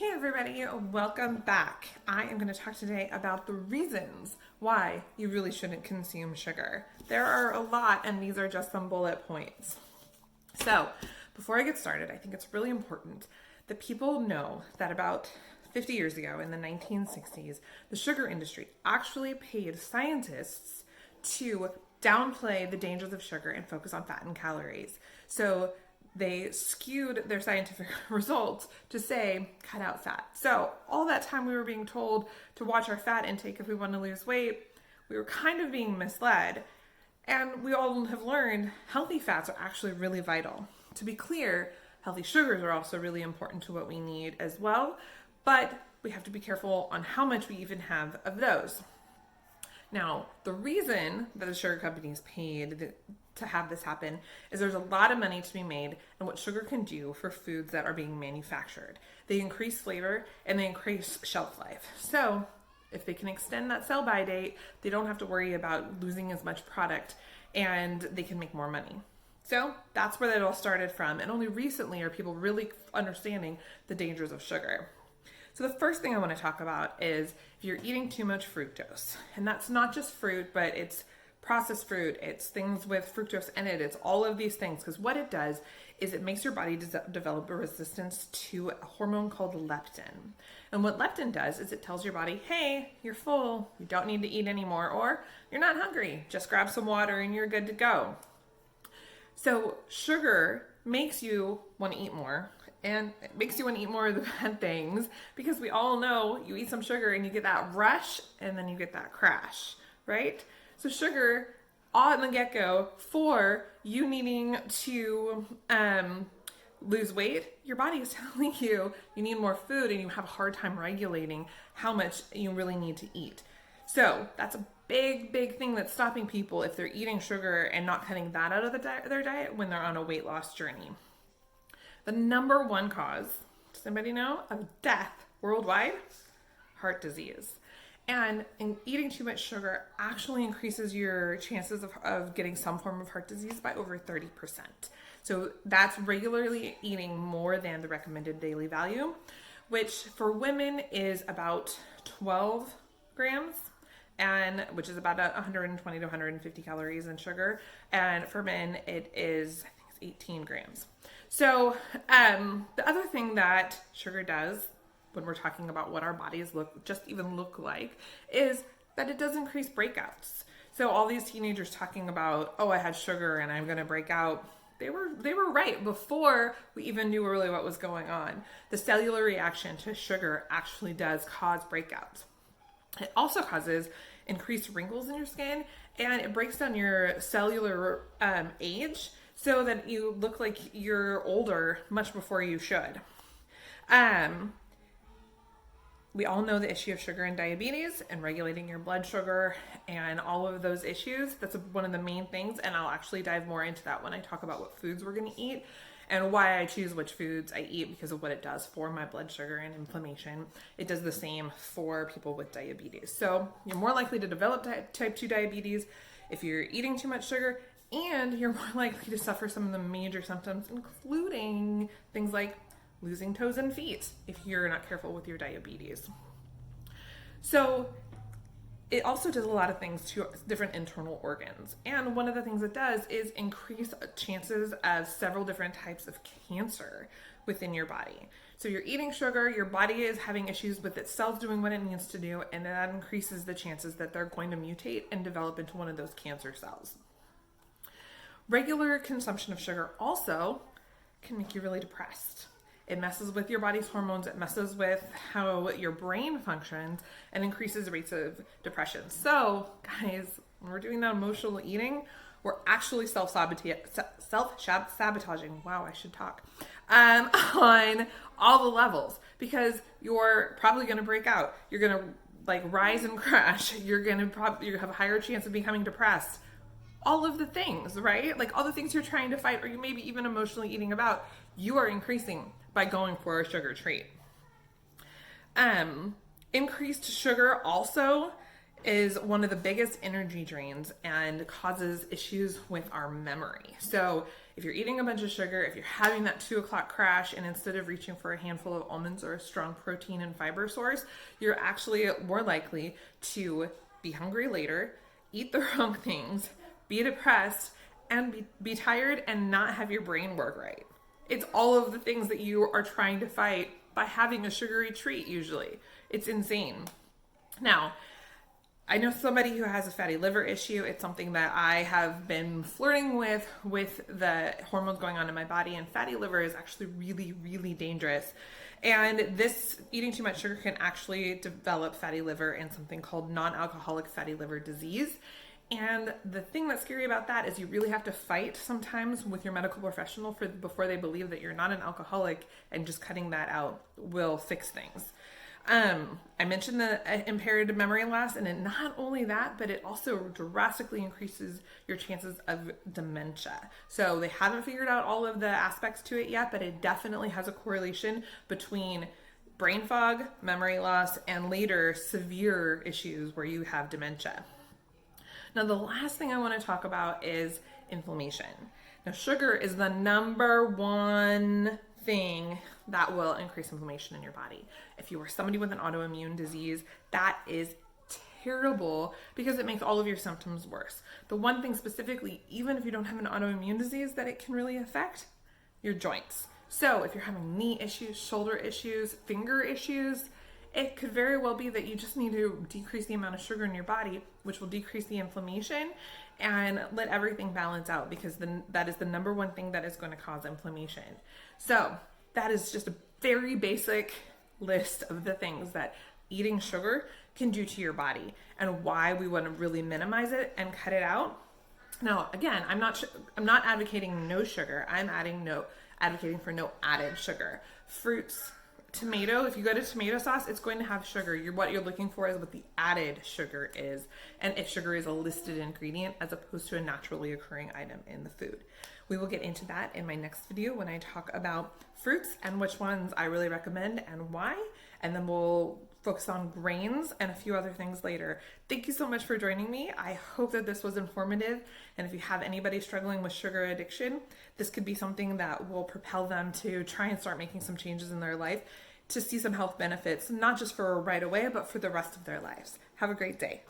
Hey everybody, welcome back. I am going to talk today about the reasons why you really shouldn't consume sugar. There are a lot, and these are just some bullet points. So, before I get started, I think it's really important that people know that about 50 years ago, in the 1960s, the sugar industry actually paid scientists to downplay the dangers of sugar and focus on fat and calories. So they skewed their scientific results to say, cut out fat. So all that time we were being told to watch our fat intake if we want to lose weight, we were kind of being misled. And we all have learned healthy fats are actually really vital. To be clear, healthy sugars are also really important to what we need as well, but we have to be careful on how much we even have of those. Now, the reason that the sugar companies paid to have this happen is there's a lot of money to be made in what sugar can do for foods that are being manufactured. They increase flavor and they increase shelf life. So if they can extend that sell-by date, they don't have to worry about losing as much product and they can make more money. So that's where that all started from. And only recently are people really understanding the dangers of sugar. So the first thing I want to talk about is if you're eating too much fructose. And that's not just fruit, but it's processed fruit, it's things with fructose in it, it's all of these things. Because what it does is it makes your body develop a resistance to a hormone called leptin. And what leptin does is it tells your body, hey, you're full, you don't need to eat anymore, or you're not hungry, just grab some water and you're good to go. So sugar makes you want to eat more. And it makes you want to eat more of the bad things because we all know you eat some sugar and you get that rush and then you get that crash, right? So sugar on the get-go for you needing to lose weight, your body is telling you you need more food and you have a hard time regulating how much you really need to eat. So that's a big thing that's stopping people if they're eating sugar and not cutting that out of their diet when they're on a weight loss journey. The number one cause, does anybody know, of death worldwide? Heart disease. And eating too much sugar actually increases your chances of getting some form of heart disease by over 30%. So that's regularly eating more than the recommended daily value, which for women is about 12 grams, and which is about 120 to 150 calories in sugar. And for men, it is, I think it's 18 grams. So the other thing that sugar does when we're talking about what our bodies look like is that it does increase breakouts. So all these teenagers talking about, oh, I had sugar and I'm going to break out. They were right before we even knew really what was going on. The cellular reaction to sugar actually does cause breakouts. It also causes increased wrinkles in your skin and it breaks down your cellular age so that you look like you're older much before you should. We all know the issue of sugar and diabetes and regulating your blood sugar and all of those issues. That's one of the main things, and I'll actually dive more into that when I talk about what foods we're going to eat and why I choose which foods I eat because of what it does for my blood sugar and inflammation. It does the same for people with diabetes. So you're more likely to develop type 2 diabetes if you're eating too much sugar, and you're more likely to suffer some of the major symptoms, including things like losing toes and feet if you're not careful with your diabetes. So it also does a lot of things to different internal organs. And one of the things it does is increase chances of several different types of cancer within your body. So you're eating sugar, your body is having issues with its cells doing what it needs to do, and that increases the chances that they're going to mutate and develop into one of those cancer cells. Regular consumption of sugar also can make you really depressed. It messes with your body's hormones, it messes with how your brain functions, and increases rates of depression. So, guys, when we're doing that emotional eating, we're actually self-sabotaging, wow, I should talk, on all the levels, because you're probably going to break out. You're going to rise and crash. You're going to you have a higher chance of becoming depressed. All of the things, right? All the things you're trying to fight, or you maybe even emotionally eating about, you are increasing by going for a sugar treat. Increased sugar also is one of the biggest energy drains and causes issues with our memory. So if you're eating a bunch of sugar, if you're having that 2 o'clock crash, and instead of reaching for a handful of almonds or a strong protein and fiber source, you're actually more likely to be hungry later, eat the wrong things, be depressed, and be tired and not have your brain work right. It's all of the things that you are trying to fight by having a sugary treat usually. It's insane. Now, I know somebody who has a fatty liver issue. It's something that I have been flirting with the hormones going on in my body, and fatty liver is actually really, really dangerous. And this eating too much sugar can actually develop fatty liver and something called non-alcoholic fatty liver disease. And the thing that's scary about that is you really have to fight sometimes with your medical professional before they believe that you're not an alcoholic, and just cutting that out will fix things. I mentioned the impaired memory loss, and it not only that, but it also drastically increases your chances of dementia. So they haven't figured out all of the aspects to it yet, but it definitely has a correlation between brain fog, memory loss, and later severe issues where you have dementia. Now, the last thing I want to talk about is inflammation. Now, sugar is the number one thing that will increase inflammation in your body. If you are somebody with an autoimmune disease, that is terrible because it makes all of your symptoms worse. The one thing specifically, even if you don't have an autoimmune disease, that it can really affect your joints. So if you're having knee issues, shoulder issues, finger issues, it could very well be that you just need to decrease the amount of sugar in your body, which will decrease the inflammation and let everything balance out, because that is the number one thing that is going to cause inflammation. So that is just a very basic list of the things that eating sugar can do to your body and why we want to really minimize it and cut it out. Now, again, I'm not advocating no sugar. I'm advocating for no added sugar. Fruits, tomato, if you go to tomato sauce, it's going to have sugar. What you're looking for is what the added sugar is, and if sugar is a listed ingredient as opposed to a naturally occurring item in the food. We will get into that in my next video when I talk about fruits and which ones I really recommend and why, and then we'll focus on grains and a few other things later. Thank you so much for joining me. I hope that this was informative, and if you have anybody struggling with sugar addiction, this could be something that will propel them to try and start making some changes in their life to see some health benefits, not just for right away, but for the rest of their lives. Have a great day.